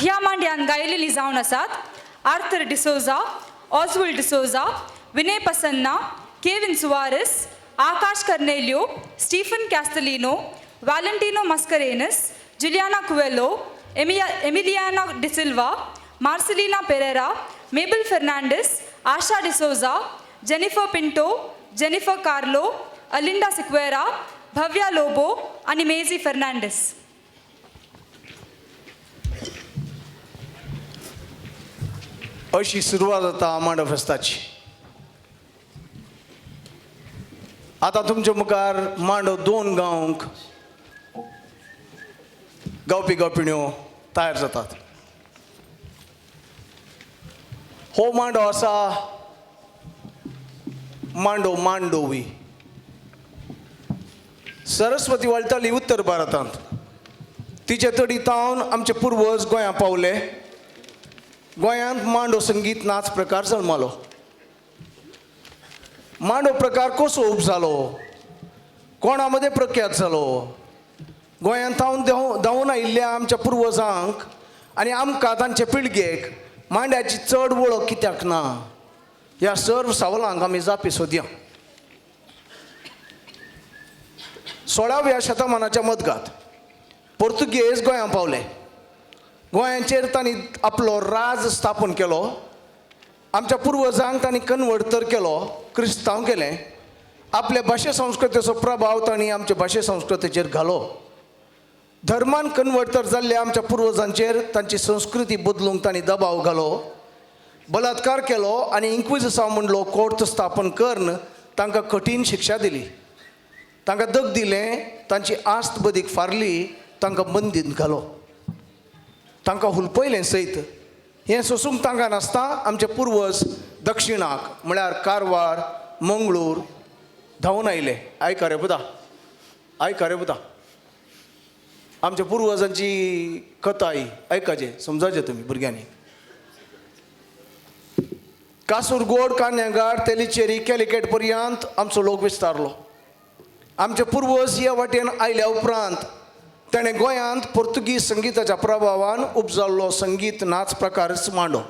ह्या मांड्यान गायलेली जावन आसात आर्थर डिसोजा, ऑस्वल्ड डिसोजा, विनय प्रसन्ना, केविन सुवारेस, आकाश कर्नेलियो, स्टीफन कैस्टलिनो, वैलेंटिनो मस्करेनस, जुलियाना कुवेलो, एमिलियाना डिसिल्वा, मार्सेलिना पेरेरा, मेबल फर्नांडिस, आशा डिसोजा, जेनिफर पिंटो, जेनिफर कार्लो, अलिंडा सिक्वेरा, भव्या लोबो आणि मेजी फर्नांडिस. अशी सुरुवात जाता मांडो फेस्ताची. आता तुमच्या मुखार मांडो 2 गांवक गावपी गावपिण्यो तयार जातात. हो मांडो आसा मांडो मांडोवी. सरस्वती वळताली उत्तर भारतांत. तिचे तडीतावन आमचे पुर्वज गोंया पावले. गोंयांत मांडो संगीत नाच प्रकार जल्मालो. मांडो प्रकार कसो उपजालो, कोणा मदें प्रख्यात जालो, गोंयांत धांवून आयिल्ल्या आमच्या पुर्वजांक आनी आमकां तांचे पिळगेक मांड्याची चड वळख कित्याक ना, ह्या सर्व सवालांक आमी जापी सोदया. 16व्या शतमानाच्या मदगांत पोर्तुगेज गोंयां पावले. गोंयांचेर तांणी आपलो राज स्थापन केलो. आमच्या पुर्वजांक तांणी कन्वर्ट तर केलो, क्रिस्तांव केलें. आपल्या भाशे संस्कृतीचो प्रभाव तांणी आमच्या भाशे संस्कृतीचेर घालो. धर्मान कन्वर्ट तर जाल्ले आमच्या पुर्वजांचेर तांची संस्कृती बदलूंक तांणी दबाव घालो, बलात्कार केलो आनी इंक्विजिसांव म्हणलो कोर्ट स्थापन करून तांकां कठीण शिक्षा दिली. तांकां दग दिलें, तांची आस्त बदीक फारली, तांकां बंदींत घालो, तांकां हुलपयलें सयत. हें सोंसूंक तांकां नासता आमचे पुर्वज दक्षिणाक म्हळ्यार कारवार, मंगळूर धांवून आयले. आयका रे बुधा, आयका रे बुधा, आमच्या पुर्वजांची कथा ही आयकाचे, समजाचे तुमी भुरग्यांनी. कासुरगोड, कान्यागाड, तेलीचेरी, कॅलिकट पर्यंत आमचो लोक विस्तारलो. आमचे पुर्वज ह्या वाटेन आयल्या उपरांत ताणें गोंयांत पोर्तुगीज संगीताच्या प्रभावान उपजाल्लो संगीत नाच प्रकारच मांडो.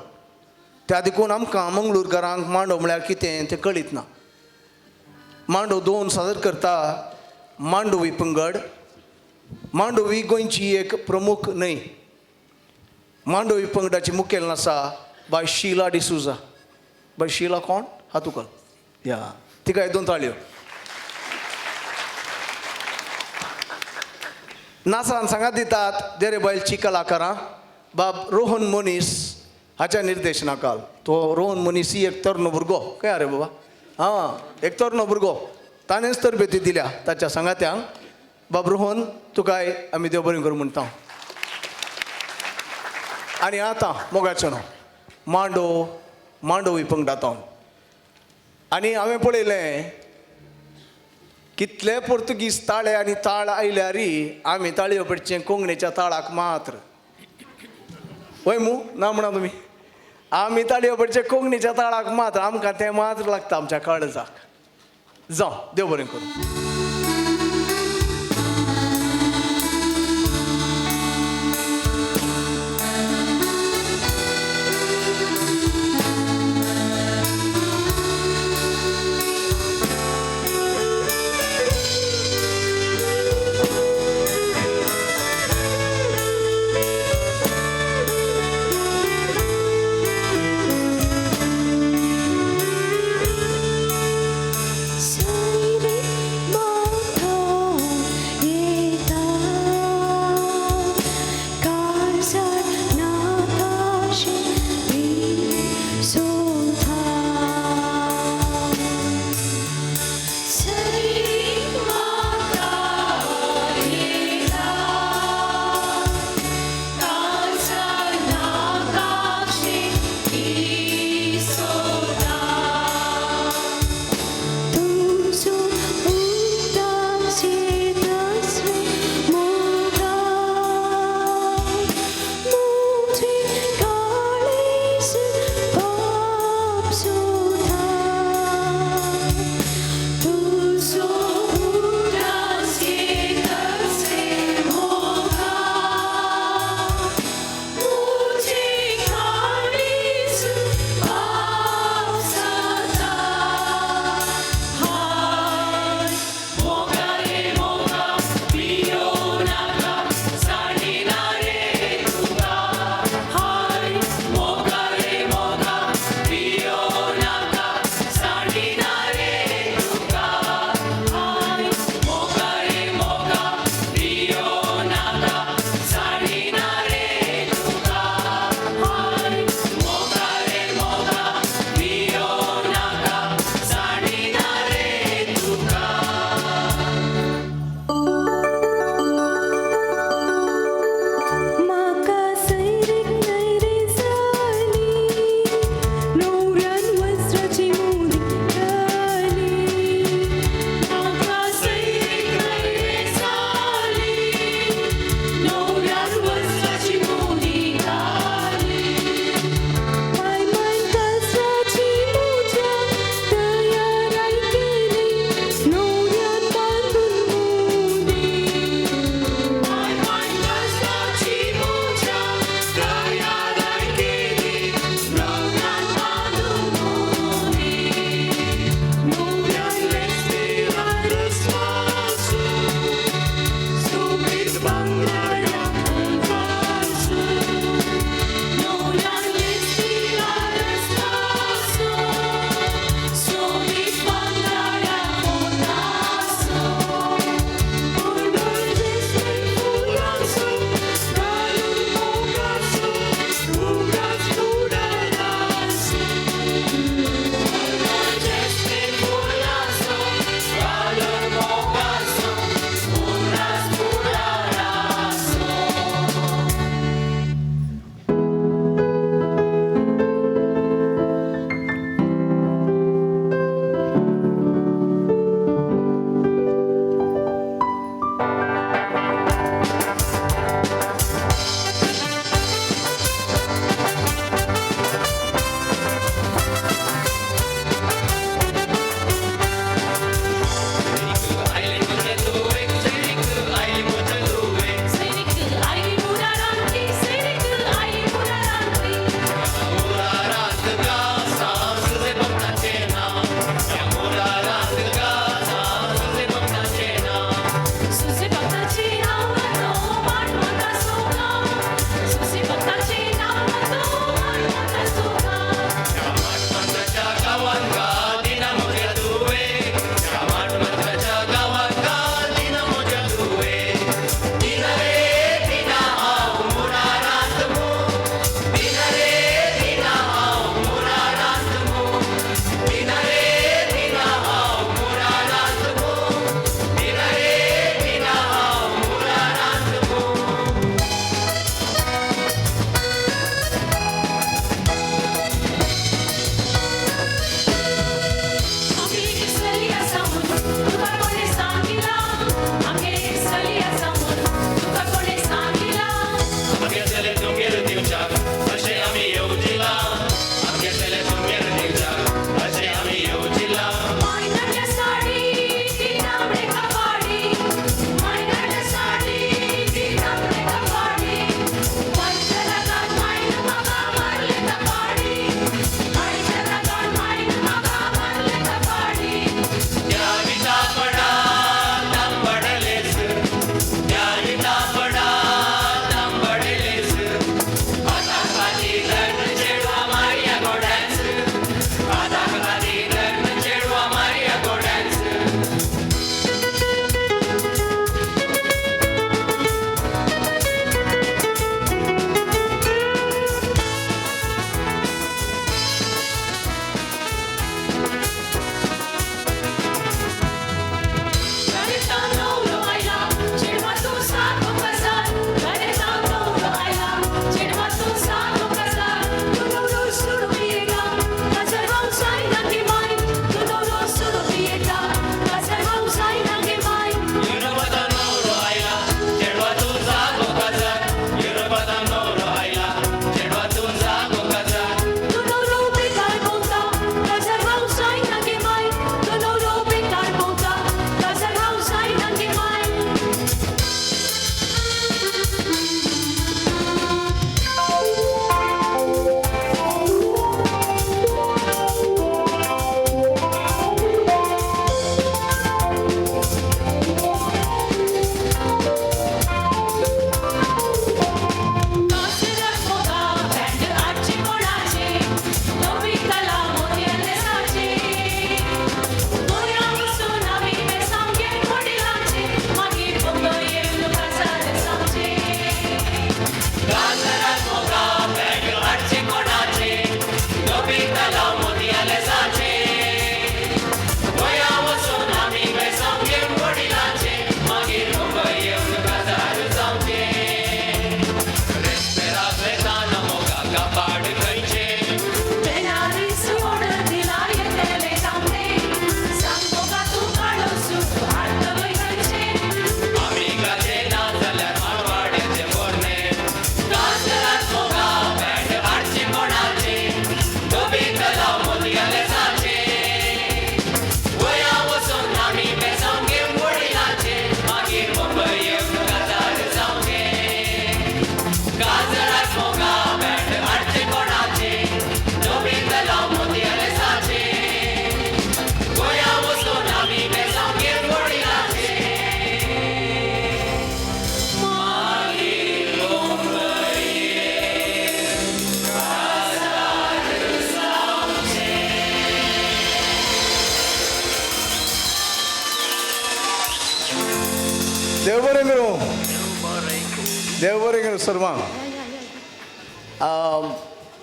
त्या देखून आमकां मंगळूरकारांक मांडो म्हळ्यार कितें तें कळीत ना. मांडो दोन सादर करता मांडोवी पंगड. मांडोवी गोंयची एक प्रमुख न्हंय. मांडोवी पंगडाची मुखेल आसा बाय शीला डिसुजा. बाय शीला कोण? हातुकल या, तिका 2 ताळयो. नाचान सांगात दितात देरे बायलची कलाकारां बाब रोहन मनीस हाच्या निर्देशनाखाल. तो रोहन मनीस ही एक तरनो भुरगो. काय रे बाबा? हां, एक तरनो भुरगो. ताणेंच तरबेती दिल्या ताच्या सांगात्यांक. बाब रोहन, तुकाय आमी देव बरें करूं म्हणटा. आनी आतां मोगाचो न्हू मांडोवी पंगडांत. आनी हांवें पळयलें कितले पोर्तुगीज ताळे आनी ताळ आयल्यारी आमी ताळयो पडचे कोंकणीच्या ताळाक मात्र. वय मू ना म्हणा तुमी. आमी ताळयो पडचे कोंकणीच्या ताळाक मात्र. आमकां तें मात्र लागता आमच्या काळजाक. जावं, देव बरें करूं. Soy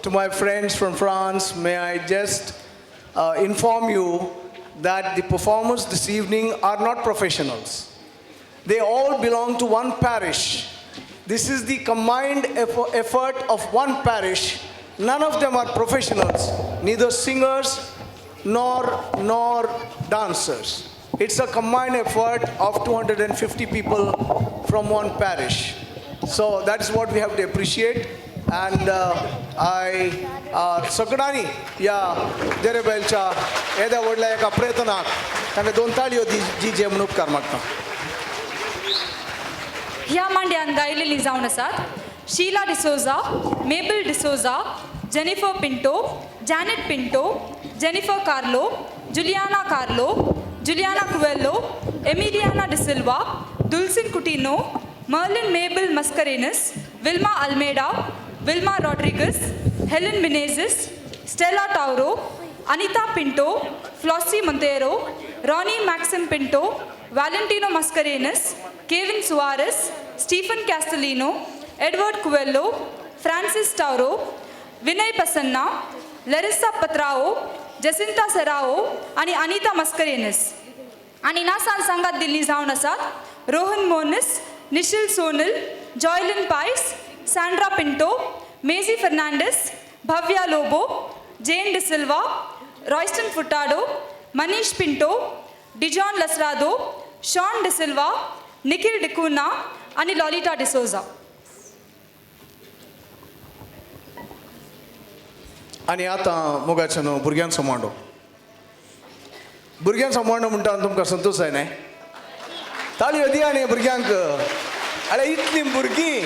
To my friends from France, may I just inform you that the performers this evening are not professionals. They all belong to one parish. This is the combined effort of one parish. None of them are professionals, neither singers nor dancers. It's a combined effort of 250 people from one parish. So that's what we have to appreciate. And I सगळ्यांनी या देरेबेलच्या येद्या व्हडल्या एका प्रयत्नाक तांकां दोन ताळयो जी जेमणूक कर मागता. ह्या मांड्यान गायलेलीं जावन आसात शीला डिसोजा, मेबल डिसोजा, जेनिफर पिंटो, जॅनेट पिंटो, जेनिफर कार्लो, जुलियाना कार्लो, जुलियाना कुवेल्लो, एमिलियाना डिसिल्वा, दुल्सिन कुटिनो, मर्लिन मेबल मस्करेनस, विल्मा अल्मेडा, विल्मा रॉड्रिगस, हेलेन मिनेजिस, स्टेला टाउरो, अनिता पिंटो, फ्लॉसी मोंतेरो, रॉनी मैक्सिम पिंटो, वैलेंटिनो मस्करेनस, केविन सुआरेस, स्टीफन कैस्टलिनो, एडवर्ड कुवेल्लो, फ्रांसिस टाउरो, विनय पसन्ना, लरिसा पत्राओ, जसिंता सेराओ आणि अनिता मस्करेनस. आणि नासान सांगात दिल्ली जावन आसात रोहन मोनिस, निशिल सोनल, जॉयलिन पाइस, सैंड्रा पिंटो, मेजी फर्नांडिस, भव्या लोबो, जेन डिसिल्वा, रॉयस्टन फुटाडो, मनीष पिंटो, डिजॉन लसरादो, शॉन डिसिल्वा, निखिल डिकुना आणि लॉलिटा डिसोजा. आणि आतां मोगाचें न्हू भुरग्यांचो मांडो. भुरग्यांचो मांडो म्हणटा तुमकां संतोश जाय न्हय? ताळयो दिया न्ही भुरग्यांक. अरे इतलीं भुरगीं